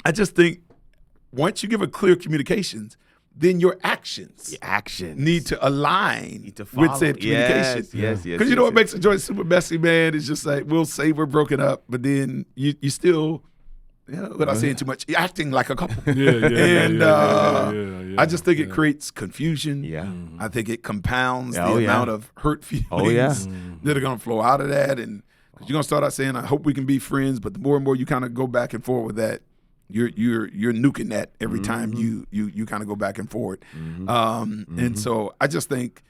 I just think once you give a clear communications, then your actions need to align with said communication. Yes. Because you know what makes a joint super messy, man? It's just like, we'll say we're broken up, but then you still, without saying too much, you're acting like a couple. I just think it creates confusion. Yeah. I think it compounds the amount of hurt feelings that are going to flow out of that. And you're going to start out saying, I hope we can be friends, but the more and more you kind of go back and forth with that, you're nuking that every time you kind of go back and forth. And so I just think,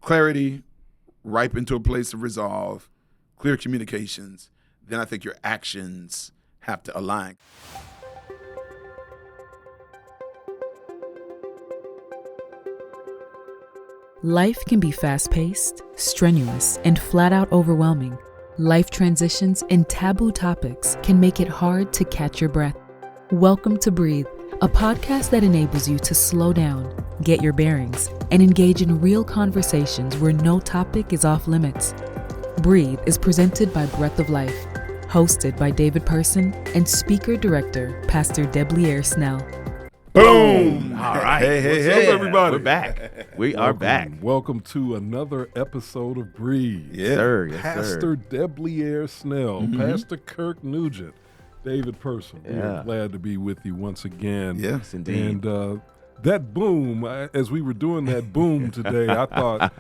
clarity, ripe into a place of resolve, clear communications, then I think your actions have to align. Life can be fast-paced, strenuous, and flat-out overwhelming. Life transitions and taboo topics can make it hard to catch your breath. Welcome to Breathe, a podcast that enables you to slow down, get your bearings, and engage in real conversations where no topic is off limits. Breathe is presented by Breath of Life, hosted by David Person and speaker-director Pastor Deblier Snell. Boom! All right. Hey, What's up, everybody. We're back. We are back. Welcome to another episode of Breathe. Yes, sir. Yes, Pastor Deblier Snell, Pastor Kirk Nugent, David Person. We're glad to be with you once again. Yes, indeed. And that boom, as we were doing that boom today, I thought,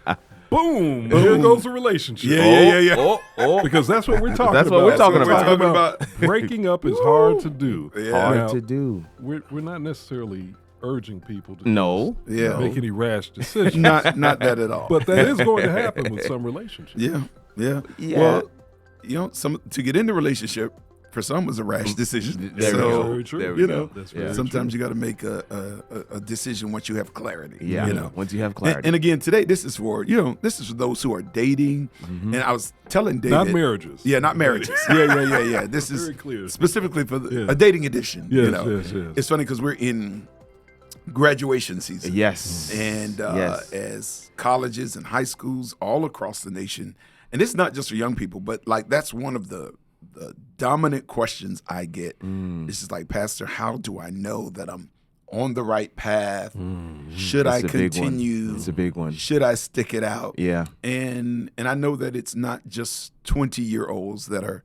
boom, here goes the relationship. Yeah. Because that's what we're talking about. That's what we're talking about. Breaking up is hard to do. Hard to do. We're not necessarily urging people to make any rash decisions. Not that at all. But that is going to happen with some relationships. Yeah. Well, to get in the relationship, for some was a rash decision. Very true. That's sometimes you got to make a decision once you have clarity. Once you have clarity. And again, today this is for those who are dating. And I was telling David, not marriages. Yeah, not marriages. Yeah. This is very clear. Specifically for a dating edition. Yes. It's funny because we're in graduation season. Yes. And as colleges and high schools all across the nation, and it's not just for young people, but that's one of the dominant questions I get. It's just like, Pastor, how do I know that I'm on the right path? Should I continue? It's a big one. Should I stick it out? Yeah. And I know that it's not just 20-year-olds that are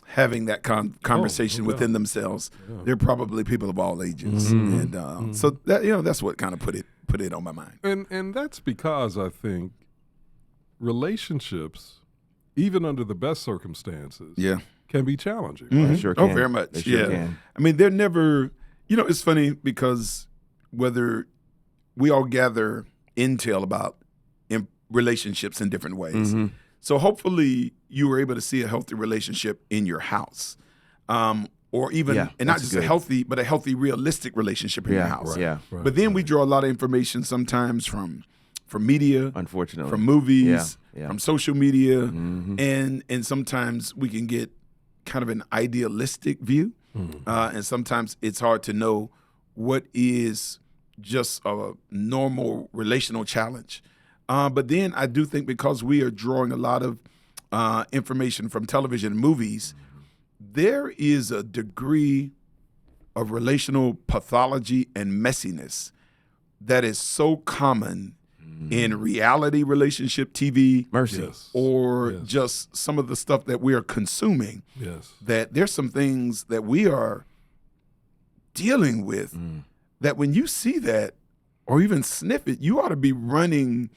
having that conversation within themselves. They're probably people of all ages. And so that's what kind of put it on my mind. And that's because I think relationships, even under the best circumstances, can be challenging. Right? Sure can. Oh, very much. They sure can. I mean, they're never, it's funny because whether we all gather intel about relationships in different ways. So hopefully you were able to see a healthy relationship in your house. Or even, and not just a healthy, realistic relationship in your house. Right. But then we draw a lot of information sometimes from media, unfortunately, from movies, from social media, and sometimes we can get kind of an idealistic view, and sometimes it's hard to know what is just a normal relational challenge. But then I do think because we are drawing a lot of information from television and movies, there is a degree of relational pathology and messiness that is so common in reality relationship TV, or just some of the stuff that we are consuming, that there's some things that we are dealing with that when you see that or even sniff it, you ought to be running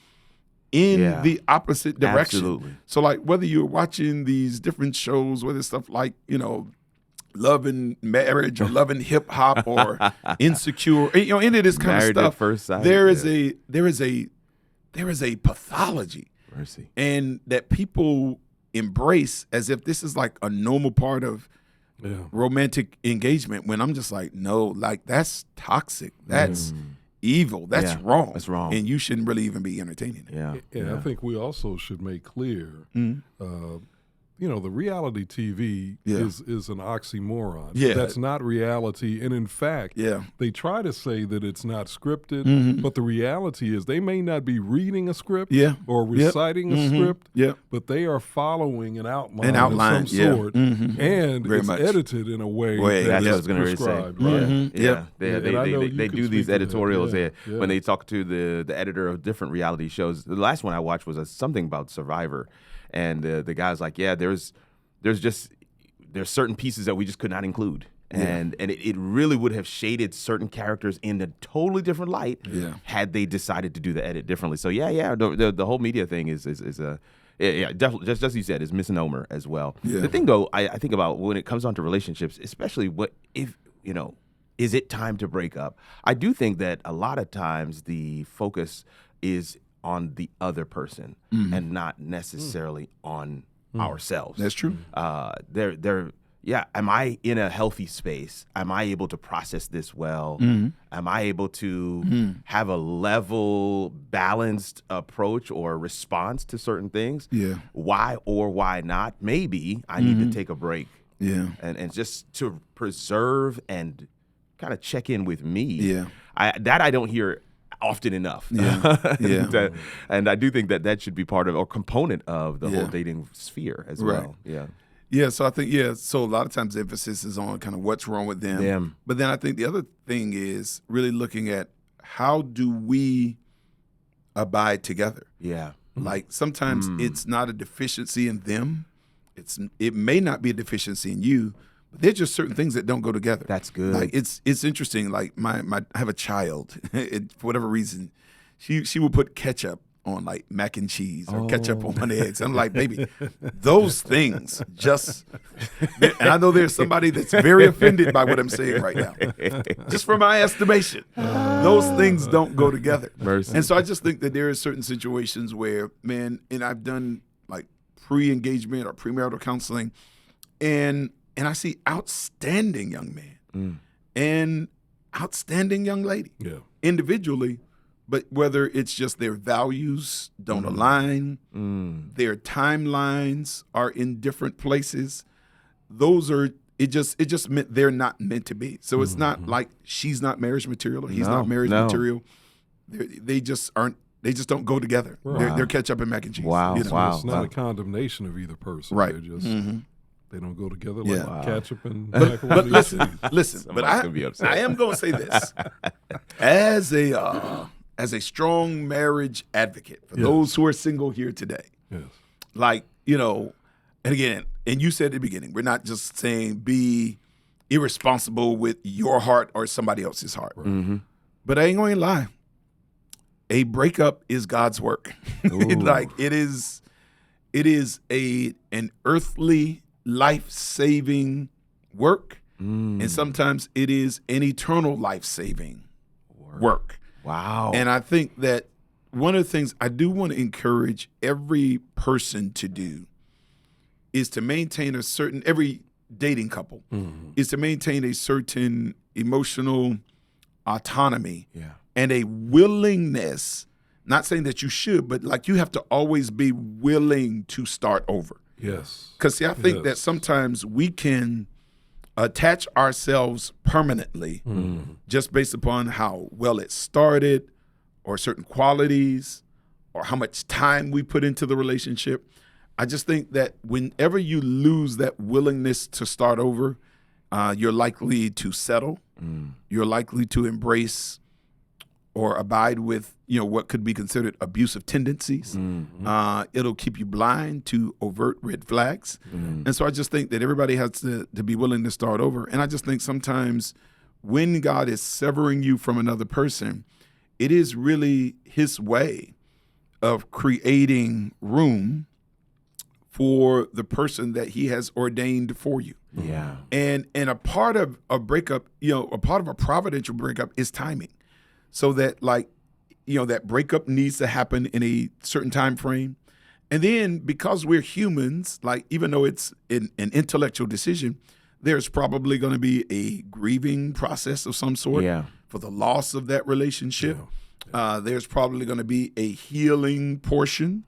in the opposite direction. Absolutely. So like whether you're watching these different shows, whether it's stuff like, Love and Marriage or Love and Hip Hop or Insecure, any of this kind Married of stuff, at First Sight, there is a pathology. Mercy. And that people embrace as if this is like a normal part of romantic engagement, when I'm just like, no, like that's toxic. That's evil. That's wrong. That's wrong. And you shouldn't really even be entertaining it. I think we also should make clear the reality TV is an oxymoron. Yeah. That's not reality. And in fact, they try to say that it's not scripted, but the reality is they may not be reading a script or reciting a script, but they are following an outline of some sort, and Very it's much. edited in a way That's what I that was going to say. prescribed. Right? Yeah, And they do these editorials when they talk to the editor of different reality shows. The last one I watched was something about Survivor, and the guy's like, there's certain pieces that we just could not include. And it really would have shaded certain characters in a totally different light had they decided to do the edit differently. So the whole media thing is definitely, just as you said, is misnomer as well. The thing though, I think about when it comes down to relationships, especially is it time to break up? I do think that a lot of times the focus is on the other person and not necessarily on ourselves. That's true. Am I in a healthy space? Am I able to process this well? Am I able to have a level, balanced approach or response to certain things? Why or why not? Maybe I need to take a break. And just to preserve and kind of check in with me. I don't hear often enough. And I do think that should be part of or component of the whole dating sphere as well. So I think, so a lot of times the emphasis is on kind of what's wrong with them. But then I think the other thing is really looking at how do we abide together? Like sometimes it's not a deficiency in them. It may not be a deficiency in you, but there's just certain things that don't go together. That's good. Like it's interesting. Like I have a child. For whatever reason, she will put ketchup on like mac and cheese or ketchup on eggs. I'm like, baby, those things just. And I know there's somebody that's very offended by what I'm saying right now. Just from my estimation, those things don't go together. Mercy. And so I just think that there are certain situations where, man, and I've done like pre-engagement or premarital counseling, and I see outstanding young men and outstanding young lady individually, but whether it's just their values don't align, their timelines are in different places, it just meant they're not meant to be. So it's not like she's not marriage material or he's not marriage material. They just aren't. They just don't go together. Right. They're ketchup and mac and cheese. Wow. You know? It's not a condemnation of either person. Right. They're just they don't go together like ketchup and But macaroni and cheese. listen. But Somebody's gonna be upset. I am going to say this as a strong marriage advocate for those who are single here today. Like, and again, and you said at the beginning, we're not just saying be irresponsible with your heart or somebody else's heart. But I ain't going to lie. A breakup is God's work. Like it is an earthly, life-saving work, and sometimes it is an eternal life-saving work. Wow. And I think that one of the things I do want to encourage every person to do is to maintain every dating couple is to maintain a certain emotional autonomy and a willingness, not saying that you should, but like you have to always be willing to start over. Yes. Because see, I think that sometimes we can attach ourselves permanently just based upon how well it started or certain qualities or how much time we put into the relationship. I just think that whenever you lose that willingness to start over, you're likely to settle. You're likely to embrace or abide with, what could be considered abusive tendencies. It'll keep you blind to overt red flags. And so I just think that everybody has to be willing to start over. And I just think sometimes when God is severing you from another person, it is really his way of creating room for the person that he has ordained for you. And a part of a breakup, a part of a providential breakup is timing. So that that breakup needs to happen in a certain time frame. And then because we're humans, like even though it's an intellectual decision, there's probably going to be a grieving process of some sort for the loss of that relationship. There's probably going to be a healing portion.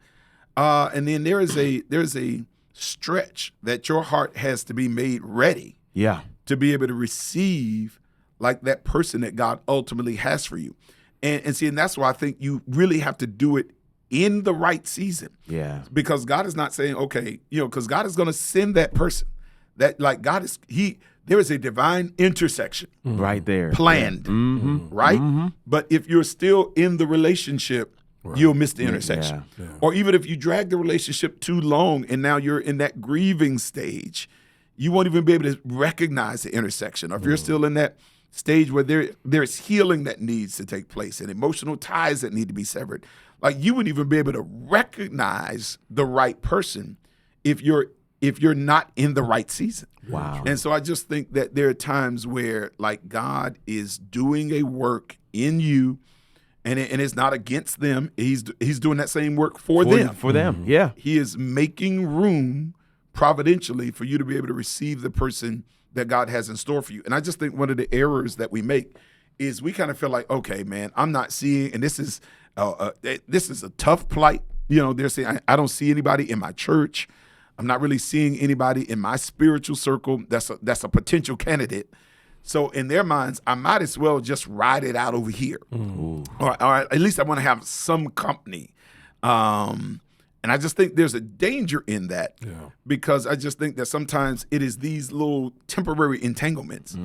And then there's a stretch that your heart has to be made ready to be able to receive like that person that God ultimately has for you. And see, and that's why I think you really have to do it in the right season. Yeah. Because God is not saying, okay, because God is going to send that person. That like God is, there is a divine intersection. Right there. Planned. Yeah. Mm-hmm. Right? Mm-hmm. But if you're still in the relationship, you'll miss the intersection. Yeah. Yeah. Or even if you drag the relationship too long and now you're in that grieving stage, you won't even be able to recognize the intersection. Or if you're still in that stage where there's healing that needs to take place and emotional ties that need to be severed, like you wouldn't even be able to recognize the right person if you're not in the right season. Wow. And so I just think that there are times where like God is doing a work in you, and it's not against them. He's doing that same work for them. For them, yeah. He is making room providentially for you to be able to receive the person that God has in store for you. And I just think one of the errors that we make is we kind of feel like, okay, man, I'm not seeing, and this is a tough plight. They're saying I don't see anybody in my church. I'm not really seeing anybody in my spiritual circle that's a potential candidate. So in their minds, I might as well just ride it out over here, or at least I want to have some company. And I just think there's a danger in that because I just think that sometimes it is these little temporary entanglements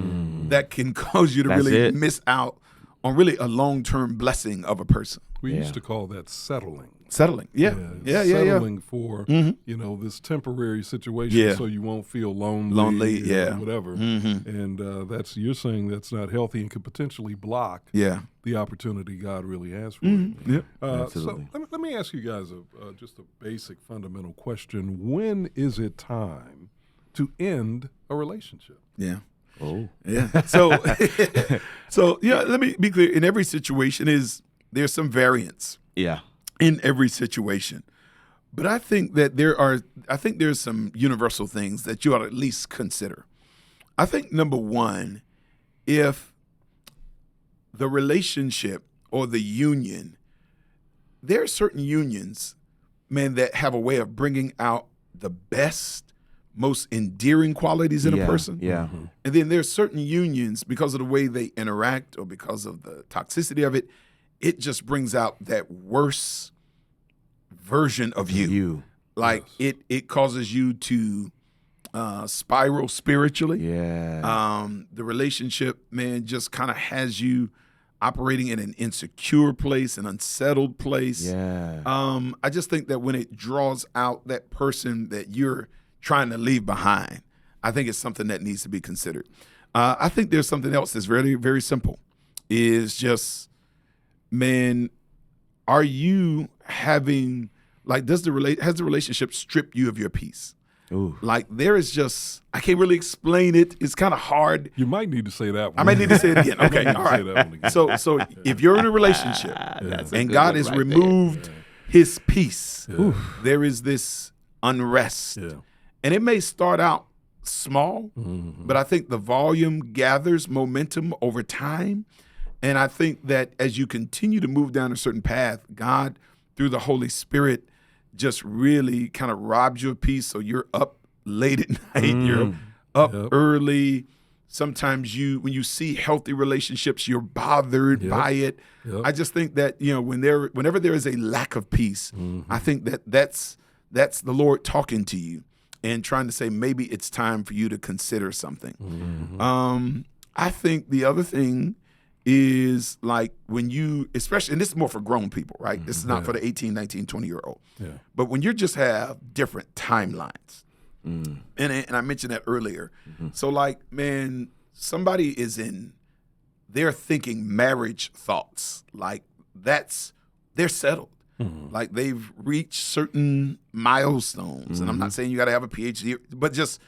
that can cause you to really miss out on really a long-term blessing of a person. We used to call that settling. Settling, settling for this temporary situation, so you won't feel lonely, or whatever. And you're saying that's not healthy and could potentially block the opportunity God really has for you. Absolutely. So let me ask you guys just a basic fundamental question: when is it time to end a relationship? Yeah. Oh, yeah. So let me be clear. In every situation, there's some variance. Yeah. In every situation. But I think that there's some universal things that you ought to at least consider. I think number one, if the relationship or the union, there are certain unions, man, that have a way of bringing out the best, most endearing qualities in a person. Yeah. And then there's certain unions, because of the way they interact or because of the toxicity of it, it just brings out that worse version of you. Like it causes you to spiral spiritually. Yeah. The relationship, man, just kind of has you operating in an insecure place, an unsettled place. Yeah. I just think that when it draws out that person that you're trying to leave behind, I think it's something that needs to be considered. I think there's something else that's very, very simple. Is just, man, are you having, like, has the relationship stripped you of your peace? Ooh. Like, there is just, I can't really explain it. It's kind of hard. You might need to say that one. I might need to say it again. Okay, all right. So if you're in a relationship and God has removed his peace, there is this unrest. Yeah. And it may start out small, but I think the volume gathers momentum over time. And I think that as you continue to move down a certain path, God, through the Holy Spirit, just really kind of robs you of peace. So you're up late at night, you're up early. Sometimes when you see healthy relationships, you're bothered by it. I just think that, whenever there is a lack of peace, I think that's the Lord talking to you and trying to say, maybe it's time for you to consider something. I think the other thing is, like, when you, especially, and this is more for grown people, right? This is not for the 18, 19, 20-year-old. Yeah. But when you just have different timelines, and I mentioned that earlier. So, like, man, somebody they're thinking marriage thoughts. Like, they're settled. Like, they've reached certain milestones. And I'm not saying you got to have a PhD, but just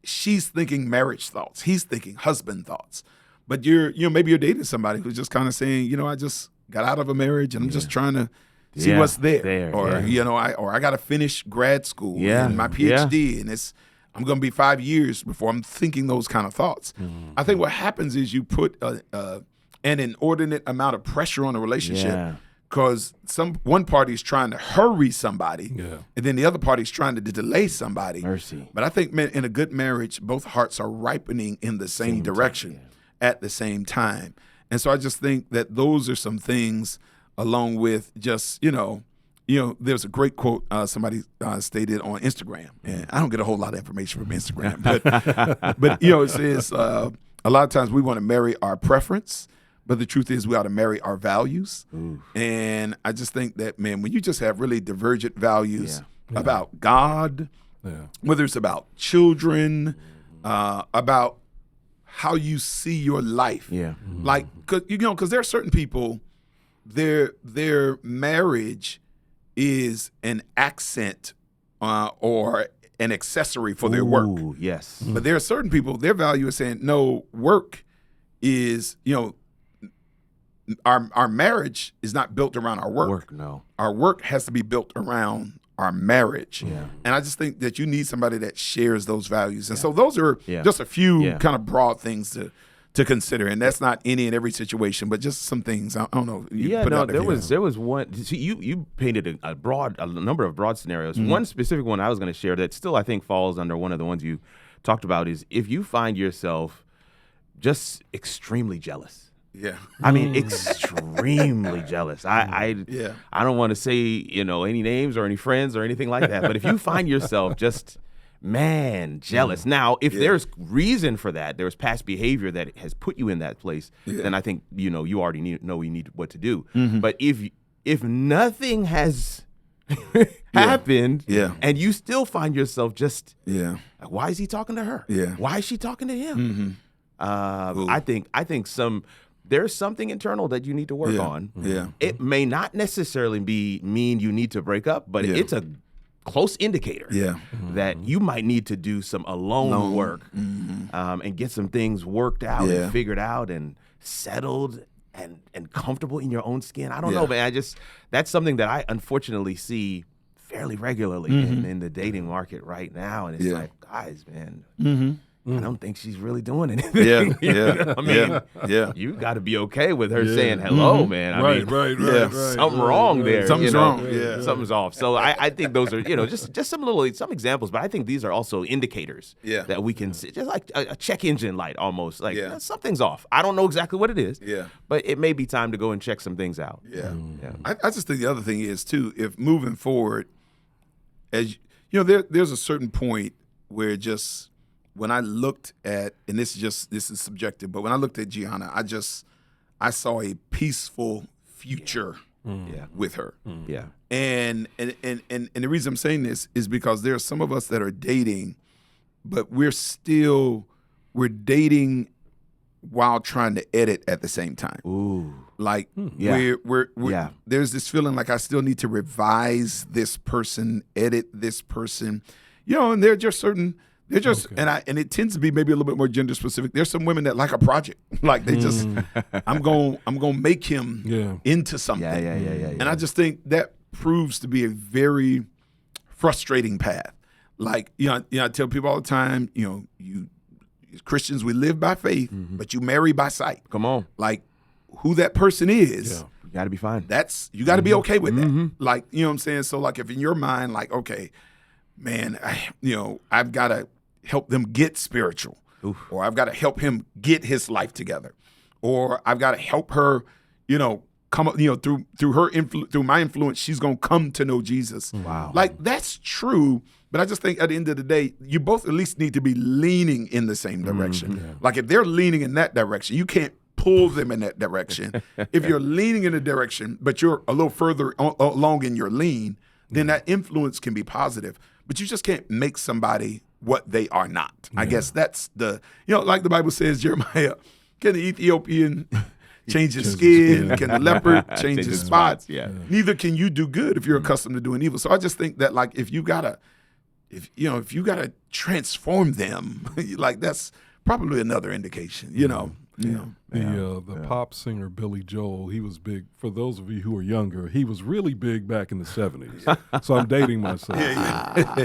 she's thinking marriage thoughts. He's thinking husband thoughts. But maybe you're dating somebody who's just kind of saying, I just got out of a marriage and I'm just trying to see what's there. Or, I got to finish grad school and my PhD and I'm going to be 5 years before I'm thinking those kind of thoughts. I think what happens is you put an inordinate amount of pressure on a relationship because one party's trying to hurry somebody, and then the other party's trying to delay somebody. Mercy. But I think in a good marriage, both hearts are ripening in the same direction at the same time. And so I just think that those are some things, along with just, there's a great quote somebody stated on Instagram, and I don't get a whole lot of information from Instagram, but it says a lot of times we want to marry our preference, but the truth is we ought to marry our values. Ooh. And I just think that, man, when you just have really divergent values about God, whether it's about children, about how you see your life, like, because there are certain people, their marriage is an accent or an accessory for their work. Yes. But there are certain people, their value is saying, no, work is, our marriage is not built around our work. No. Our work has to be built around our marriage. Yeah. And I just think that you need somebody that shares those values. And so those are just a few kind of broad things to consider, and that's not any and every situation, but just some things. I don't know. There was one. See, you painted a number of broad scenarios. Mm-hmm. One specific one I was going to share that still I think falls under one of the ones you talked about is if you find yourself just extremely jealous. Yeah, I mean extremely jealous. I don't want to say any names or any friends or anything like that, but if you find yourself just jealous. Now, if there's reason for that, there's past behavior that has put you in that place, then I think you already know you need what to do. Mm-hmm. But if nothing has happened, and you still find yourself just why is he talking to her? Yeah, why is she talking to him? Mm-hmm. I think there's something internal that you need to work on. Yeah, it may not necessarily mean you need to break up, but it's a close indicator that you might need to do some alone work and get some things worked out and figured out and settled and comfortable in your own skin. I don't know, man. That's something that I unfortunately see fairly regularly in the dating market right now. And it's like, guys, man, I don't think she's really doing anything. You got to be okay with her saying hello, man. I mean, right. Something wrong there. Something's wrong. Something's off. So I think those are just some examples, but I think these are also indicators that we can see, just like a check engine light almost. Like something's off. I don't know exactly what it is. But it may be time to go and check some things out. I just think the other thing is too, if moving forward, as there's a certain point where just when I looked at, and this is subjective, but when I looked at Gianna, I saw a peaceful future with her. Yeah. And the reason I'm saying this is because there are some of us that are dating, but we're dating while trying to edit at the same time. Ooh. Like we're there's this feeling like I still need to revise this person, edit this person. And they're just and it tends to be maybe a little bit more gender specific. There's some women that like a project. Like they just I'm going to make him into something. And I just think that proves to be a very frustrating path. Like, I tell people all the time, you Christians, we live by faith, but you marry by sight. Come on. Like who that person is, you got to be fine. You got to be okay with that. Like, you know what I'm saying? So like if in your mind, like, okay, man, I've got to help them get spiritual, or I've got to help him get his life together, or I've got to help her, come up, through her through my influence, she's gonna come to know Jesus. Wow, like that's true. But I just think at the end of the day, you both at least need to be leaning in the same direction. Like if they're leaning in that direction, you can't pull them in that direction. If you're leaning in a direction, but you're a little further along in your lean, then that influence can be positive. But you just can't make somebody what they are not. I guess that's like the Bible says, Jeremiah, can the Ethiopian change his skin? Can the leopard change his spots? Neither can you do good if you're accustomed to doing evil. So I just think that like if you gotta transform them, like that's probably another indication, The pop singer Billy Joel, he was big. For those of you who are younger, he was really big back in the 70s. So I'm dating myself.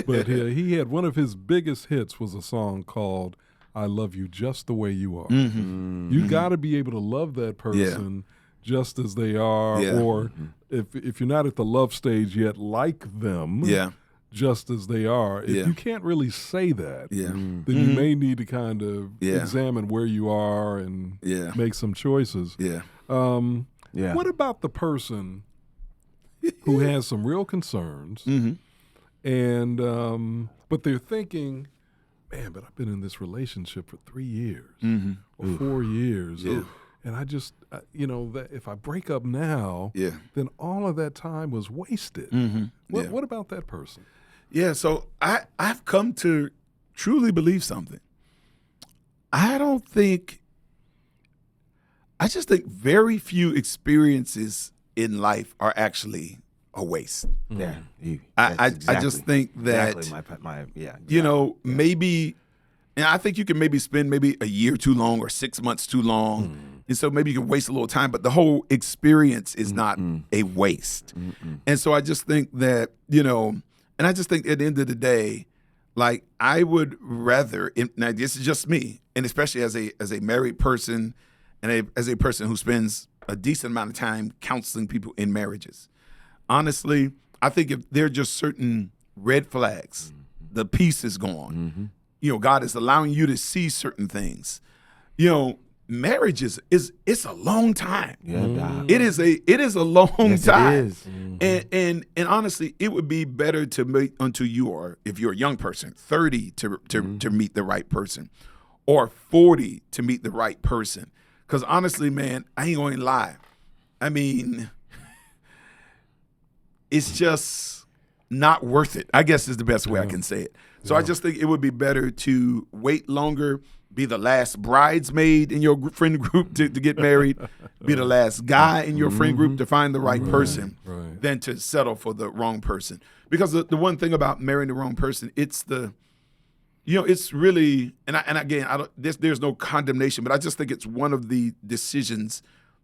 But he had one of his biggest hits was a song called "I Love You Just the Way You Are." You got to be able to love that person just as they are, or if you're not at the love stage yet, like them. Just as they are. If you can't really say that, then you may need to kind of examine where you are and make some choices. What about the person who has some real concerns, and but they're thinking, man, but I've been in this relationship for 3 years or 4 years, and I just, that if I break up now, then all of that time was wasted. What about that person? Yeah, so I've come to truly believe something. I just think very few experiences in life are actually a waste. I just think that, maybe, and I think you can maybe spend maybe a year too long or 6 months too long. And so maybe you can waste a little time, but the whole experience is not a waste. And so I just think that, and I just think at the end of the day, like I would rather, now this is just me, and especially as a married person and as a person who spends a decent amount of time counseling people in marriages. Honestly, I think if there are just certain red flags, the peace is gone. God is allowing you to see certain things. Marriage it's a long time. It is a long time. It is. And honestly, it would be better to wait until you are, if you're a young person, 30 to meet the right person, or 40 to meet the right person. Because honestly, man, I ain't going to lie. I mean, it's just not worth it, I guess is the best way I can say it. So I just think it would be better to wait longer, be the last bridesmaid in your friend group to get married, be the last guy in your friend group to find the right person, than to settle for the wrong person. Because the one thing about marrying the wrong person, it's it's really, and again, there's no condemnation, but I just think it's one of the decisions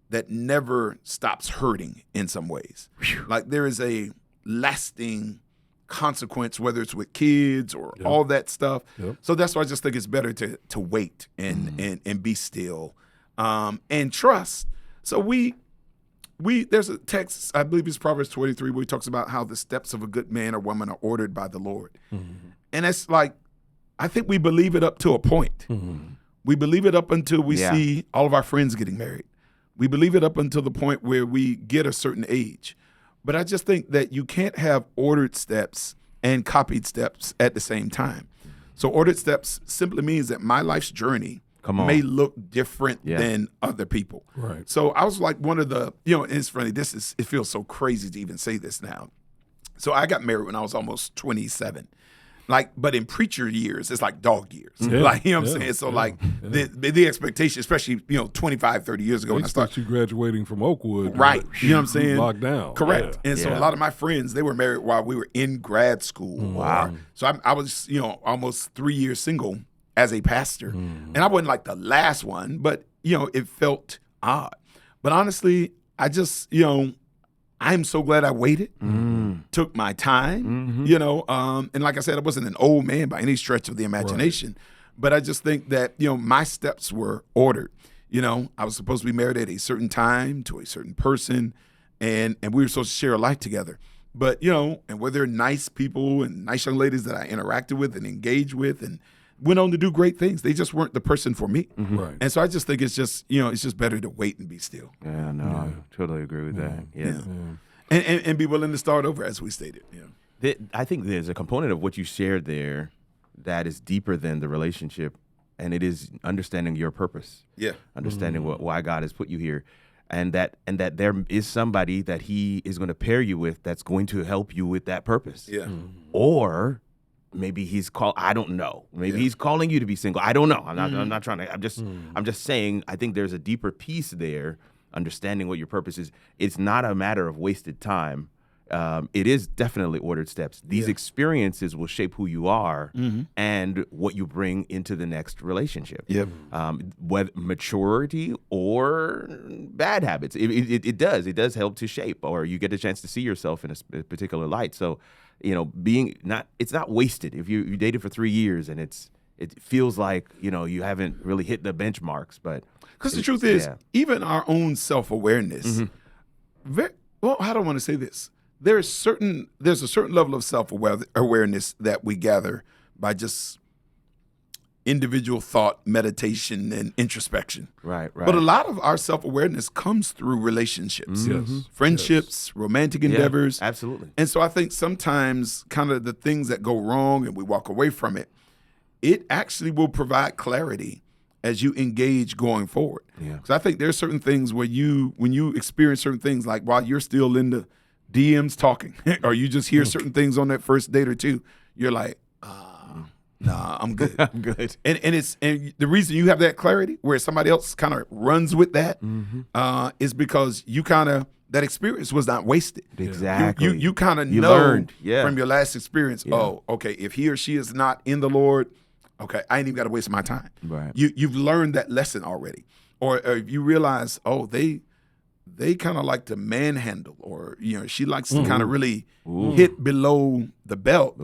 that never stops hurting in some ways. Like there is a lasting consequence, whether it's with kids or all that stuff. So that's why I just think it's better to wait and be still and trust. So we there's a text, I believe it's Proverbs 23, where he talks about how the steps of a good man or woman are ordered by the Lord. And it's like, I think we believe it up to a point. We believe it up until we see all of our friends getting married. We believe it up until the point where we get a certain age. But I just think that you can't have ordered steps and copied steps at the same time. So ordered steps simply means that my life's journey may look different than other people. Right. So I was like one of the, and it's funny, it feels so crazy to even say this now. So I got married when I was almost 27. But in preacher years, it's like dog years. Like, you know what I'm saying? So the expectation, especially, 25, 30 years ago when I started. You graduating from Oakwood. Right. You know what I'm saying? Locked down. Correct. And so a lot of my friends, they were married while we were in grad school. Wow. So I was, almost 3 years single as a pastor. And I wasn't like the last one, but, it felt odd. But honestly, I just, I'm so glad I waited, took my time, and like I said, I wasn't an old man by any stretch of the imagination, but I just think that, my steps were ordered. I was supposed to be married at a certain time to a certain person, and we were supposed to share a life together. But, and were there nice people and nice young ladies that I interacted with and engaged with and went on to do great things. They just weren't the person for me. Right. And so I just think it's just, it's just better to wait and be still. Yeah, no, I totally agree with that. Yeah. And be willing to start over, as we stated. I think there's a component of what you shared there that is deeper than the relationship, and it is understanding your purpose. Yeah. Understanding why God has put you here. And that there is somebody that he is going to pair you with that's going to help you with that purpose. Yeah. Or maybe I don't know. Maybe he's calling you to be single. I don't know. I'm not trying to. I'm just saying. I think there's a deeper piece there. Understanding what your purpose is. It's not a matter of wasted time. It is definitely ordered steps. These experiences will shape who you are and what you bring into the next relationship. Yep. Whether maturity or bad habits, it does help to shape, or you get a chance to see yourself in a particular light. So, it's not wasted if you dated for 3 years and it's it feels like, you haven't really hit the benchmarks. But because the truth is, even our own self-awareness, how do I want to say this? There's a certain level of self-awareness that we gather by just individual thought, meditation, and introspection. Right. But a lot of our self-awareness comes through relationships, friendships, romantic endeavors. Absolutely. And so I think sometimes kind of the things that go wrong and we walk away from it, it actually will provide clarity as you engage going forward. Because I think there's certain things where when you experience certain things, like while you're still in the DMs talking, or you just hear certain things on that first date or two, you're like, nah, I'm good. I'm good. And the reason you have that clarity where somebody else kind of runs with that is because you that experience was not wasted. Exactly. You kind of know learned from your last experience, oh, okay, if he or she is not in the Lord, okay, I ain't even got to waste my time. Right. You've learned that lesson already. Or if you realize, oh, they kind of like to manhandle, or she likes to kind of really hit below the belt.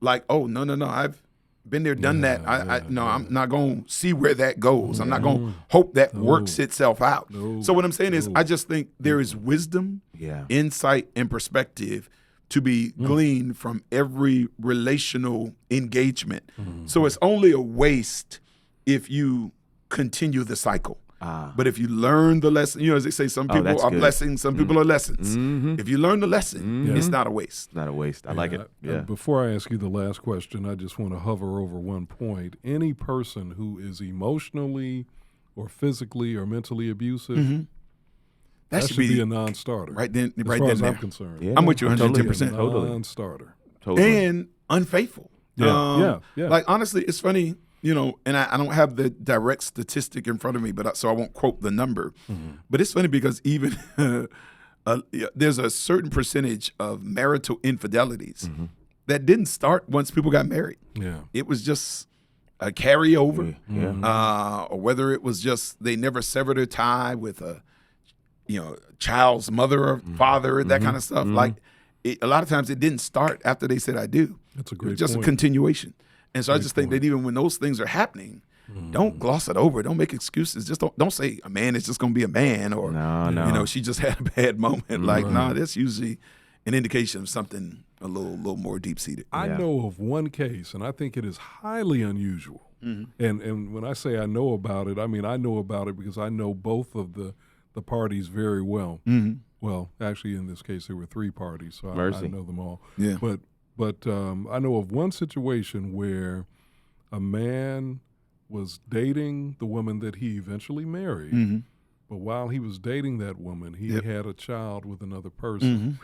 Like, oh, no, I've been there, done that. I'm not going to see where that goes. I'm not going to hope that works itself out. So what I'm saying is, I just think there is wisdom, insight, and perspective to be gleaned from every relational engagement. So it's only a waste if you continue the cycle. But if you learn the lesson, as they say, some people are blessings, some people are lessons. If you learn the lesson, it's not a waste. Not a waste. I like it. Yeah. Before I ask you the last question, I just want to hover over one point. Any person who is emotionally or physically or mentally abusive, that should be a non-starter. Right then, as right far then. as I'm concerned. Yeah. I'm with you 110%. Totally. Non-starter. Totally. And unfaithful. Yeah. Like, honestly, it's funny. And I don't have the direct statistic in front of me, so I won't quote the number. But it's funny because even there's a certain percentage of marital infidelities that didn't start once people got married. Yeah. It was just a carryover, or whether it was just they never severed a tie with a child's mother or father, that kind of stuff. Like, a lot of times it didn't start after they said I do. That's a great point. Just a continuation. And so I just think that even when those things are happening, don't gloss it over. Don't make excuses. Just don't say a man is just going to be a man, or no. She just had a bad moment. Like, that's usually an indication of something a little more deep seated. I know of one case, and I think it is highly unusual. And when I say I know about it, I mean I know about it because I know both of the parties very well. Well, actually, in this case, there were three parties, so I know them all. Yeah. But I know of one situation where a man was dating the woman that he eventually married, but while he was dating that woman, he had a child with another person.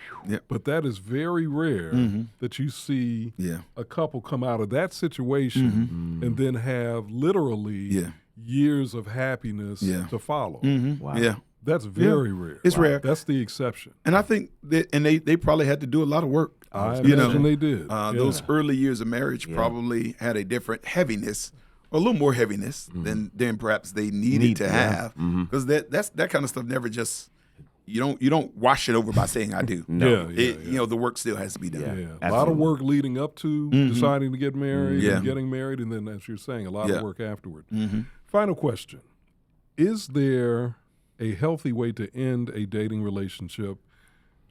But that is very rare that you see a couple come out of that situation and then have literally years of happiness to follow. Wow. Yeah. That's very rare. It's rare. That's the exception. And I think that, and they probably had to do a lot of work. I imagine they did. Those early years of marriage probably had a different heaviness, or a little more heaviness than perhaps they needed to have. Because that kind of stuff never just you don't wash it over by saying I do. The work still has to be done. A lot of work leading up to deciding to get married and getting married, and then, as you're saying, a lot of work afterward. Final question: is there a healthy way to end a dating relationship?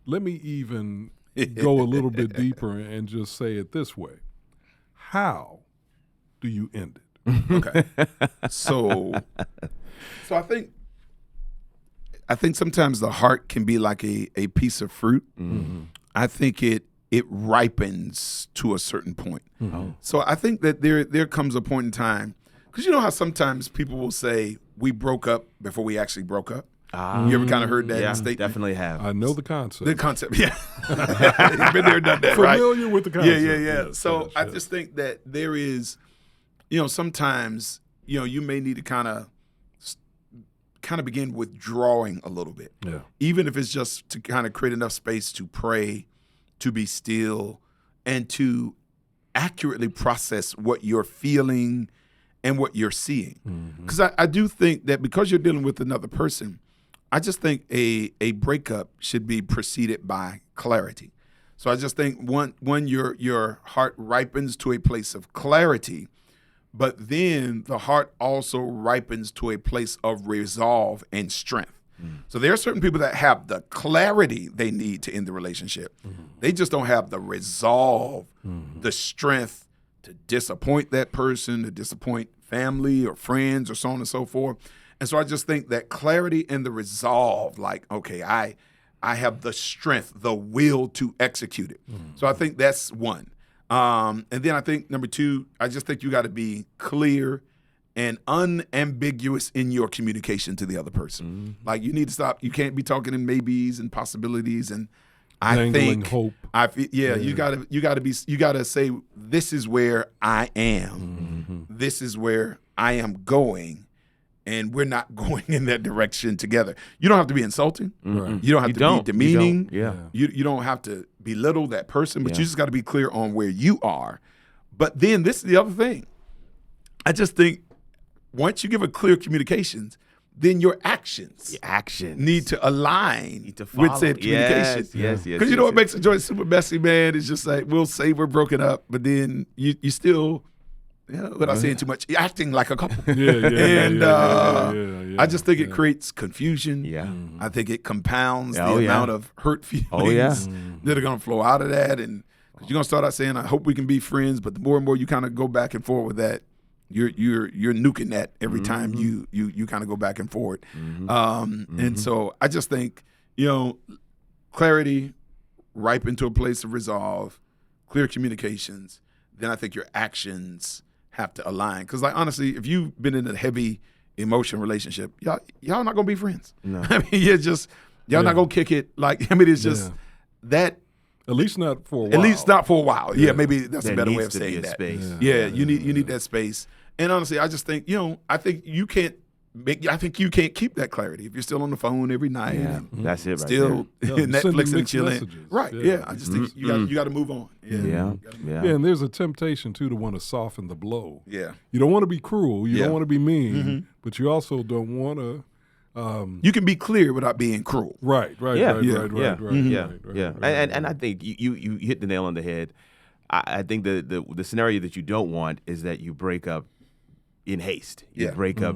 Let me even go a little bit deeper and just say it this way. How do you end it? Okay. So I think sometimes the heart can be like a piece of fruit. I think it ripens to a certain point. So I think that there comes a point in time, because you know how sometimes people will say we broke up before we actually broke up. You ever kind of heard that statement? Definitely have. I know the concept. Yeah. You've been there, done that, Familiar with the concept. Yeah. Yes, so I just think that there is, sometimes, you may need to kind of begin withdrawing a little bit. Yeah. Even if it's just to kind of create enough space to pray, to be still, and to accurately process what you're feeling and what you're seeing. Because I do think that because you're dealing with another person, I just think a breakup should be preceded by clarity. So I just think when your heart ripens to a place of clarity, but then the heart also ripens to a place of resolve and strength. So there are certain people that have the clarity they need to end the relationship. They just don't have the resolve, the strength to disappoint that person, to disappoint family or friends or so on and so forth. And so I just think that clarity and the resolve, like, okay, I have the strength, the will to execute it. So I think that's one. And then I think number two, I just think you got to be clear and unambiguous in your communication to the other person. Like, you need to stop. You can't be talking in maybes and possibilities. And I Dangling think hope. you gotta say, this is where I am. This is where I am going, and we're not going in that direction together. You don't have to be insulting. Right. You don't have to be demeaning. You You don't have to belittle that person, but you just got to be clear on where you are. But then this is the other thing. I just think once you give a clear communications, then your actions need to align with said communication. Yes. Because you know what makes a joint super messy, man? It's just like, we'll say we're broken up, but then you still, without saying too much, you're acting like a couple. I just think it creates confusion. I think it compounds the amount of hurt feelings that are going to flow out of that. And you're going to start out saying, I hope we can be friends, but the more and more you kind of go back and forth with that, you're nuking that every time you kind of go back and forth. And so I just think, clarity, ripen to a place of resolve, clear communications, then I think your actions have to align. Because, like, honestly, if you've been in a heavy emotion relationship, y'all not gonna be friends. No. I mean, y'all not gonna kick it. Like, I mean, it's just that. At least not for a while. At least not for a while. Yeah, maybe that's a better way of saying that. Space. You need that space. And honestly, I just think, I think you can't keep that clarity if you're still on the phone every night. Yeah, that's it. Still Netflix and chilling. Messages. Right. Yeah. I just think you got to move on. Yeah. And there's a temptation too to want to soften the blow. Yeah. You don't want to be cruel. You don't want to be mean, but you also don't want to. You can be clear without being cruel. Right. And I think you hit the nail on the head. I think the scenario that you don't want is that you break up in haste. You break up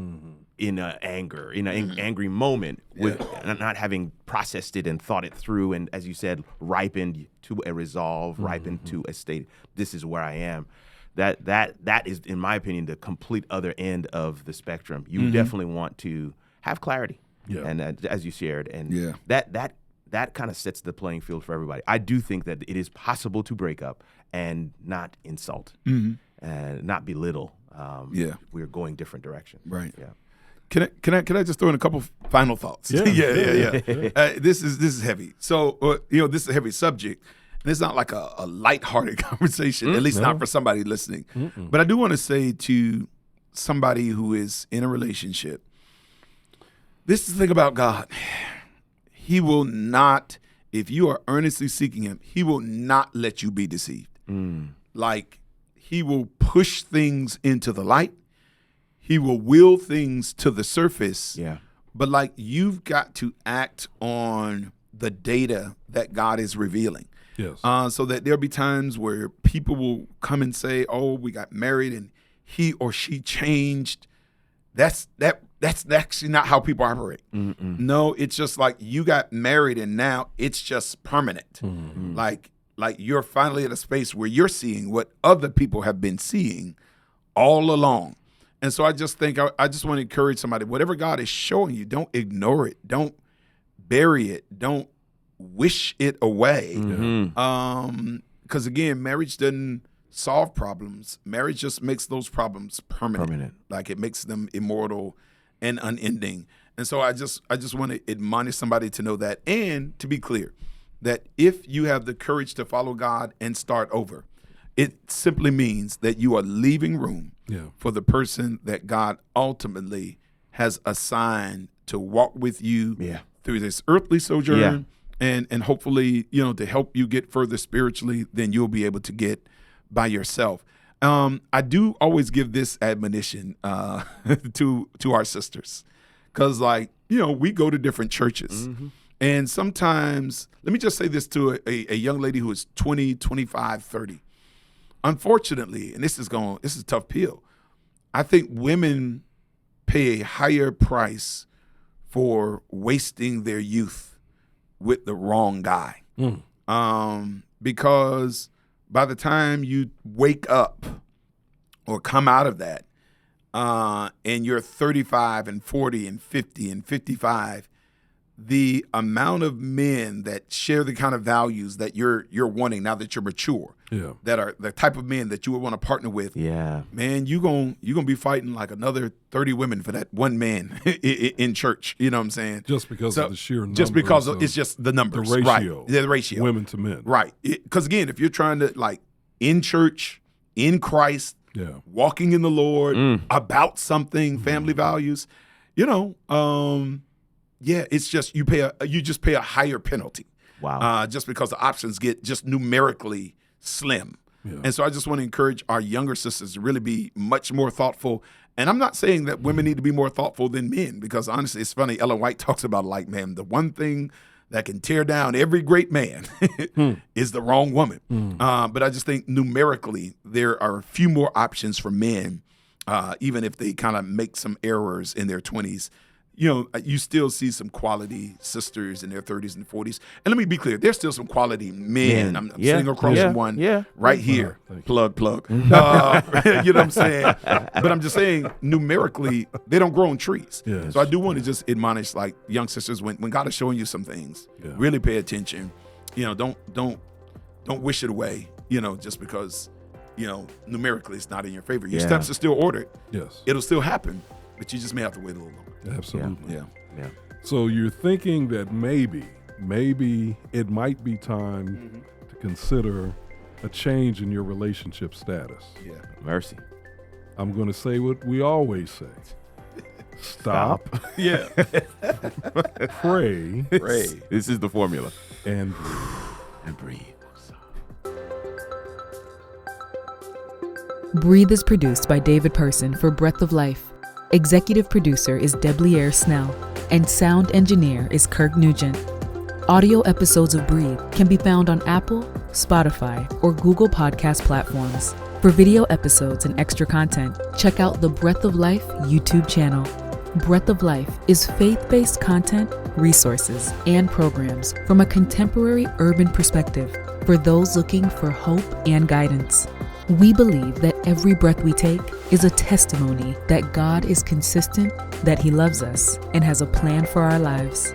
in anger, in an angry moment, with not having processed it and thought it through, and, as you said, ripened to a resolve, ripened to a state. This is where I am. That is, in my opinion, the complete other end of the spectrum. You definitely want to have clarity, and as you shared, and that kind of sets the playing field for everybody. I do think that it is possible to break up and not insult, and not belittle. We're going different directions. Right. Yeah. Can I just throw in a couple final thoughts? This is heavy. So this is a heavy subject. And it's not like a lighthearted conversation, at least not for somebody listening. But I do want to say to somebody who is in a relationship, this is the thing about God. He will not, if you are earnestly seeking him, he will not let you be deceived. Like, he will push things into the light. He will will things to the surface. Yeah. But, like, you've got to act on the data that God is revealing. Yes. So that there'll be times where people will come and say, oh, we got married and he or she changed. That's actually not how people operate. No, it's just like you got married and now it's just permanent. Like you're finally at a space where you're seeing what other people have been seeing all along. And so I just think I just want to encourage somebody, whatever God is showing you, don't ignore it. Don't bury it. Don't wish it away. Because again, marriage doesn't solve problems. Marriage just makes those problems permanent. Like, it makes them immortal and unending. And so I just want to admonish somebody to know that, and to be clear, that if you have the courage to follow God and start over, it simply means that you are leaving room for the person that God ultimately has assigned to walk with you through this earthly sojourn, and hopefully, to help you get further spiritually than you'll be able to get by yourself. I do always give this admonition to our sisters, because, we go to different churches. And sometimes, let me just say this to a young lady who is 20, 25, 30. Unfortunately, and this is a tough pill, I think women pay a higher price for wasting their youth with the wrong guy. Because by the time you wake up or come out of that, and you're 35 and 40 and 50 and 55, the amount of men that share the kind of values that you're wanting now that you're mature, that are the type of men that you would want to partner with, man, you're gonna be fighting like another 30 women for that one man in church. You know what I'm saying? Just because of the sheer numbers. Just because it's just the numbers. The ratio. Right. Yeah, the ratio. Women to men. Right. Because again, if you're trying to like in church, in Christ, walking in the Lord, about something, family values, it's just you just pay a higher penalty. Wow. Just because the options get just numerically slim. And so I just want to encourage our younger sisters to really be much more thoughtful. And I'm not saying that women need to be more thoughtful than men, because honestly, it's funny. Ellen White talks about like, man, the one thing that can tear down every great man is the wrong woman. But I just think numerically there are a few more options for men, even if they kind of make some errors in their 20s. You still see some quality sisters in their 30s and 40s. And let me be clear, there's still some quality men. I'm sitting across from one right here. Plug. You know what I'm saying? But I'm just saying, numerically, they don't grow on trees. So I do want to just admonish like young sisters, when God is showing you some things, really pay attention. Don't wish it away, just because, numerically it's not in your favor. Your steps are still ordered. It'll still happen, but you just may have to wait a little longer. Absolutely. Yeah. So you're thinking that maybe it might be time to consider a change in your relationship status. Mercy. I'm going to say what we always say. Stop. Pray. This is the formula. And breathe. Breathe is produced by David Person for Breath of Life. Executive producer is Debliere Snell, and sound engineer is Kirk Nugent. Audio episodes of Breathe can be found on Apple, Spotify, or Google Podcast platforms. For video episodes and extra content, check out the Breath of Life YouTube channel. Breath of Life is faith-based content, resources, and programs from a contemporary urban perspective for those looking for hope and guidance. We believe that every breath we take is a testimony that God is consistent, that He loves us, and has a plan for our lives.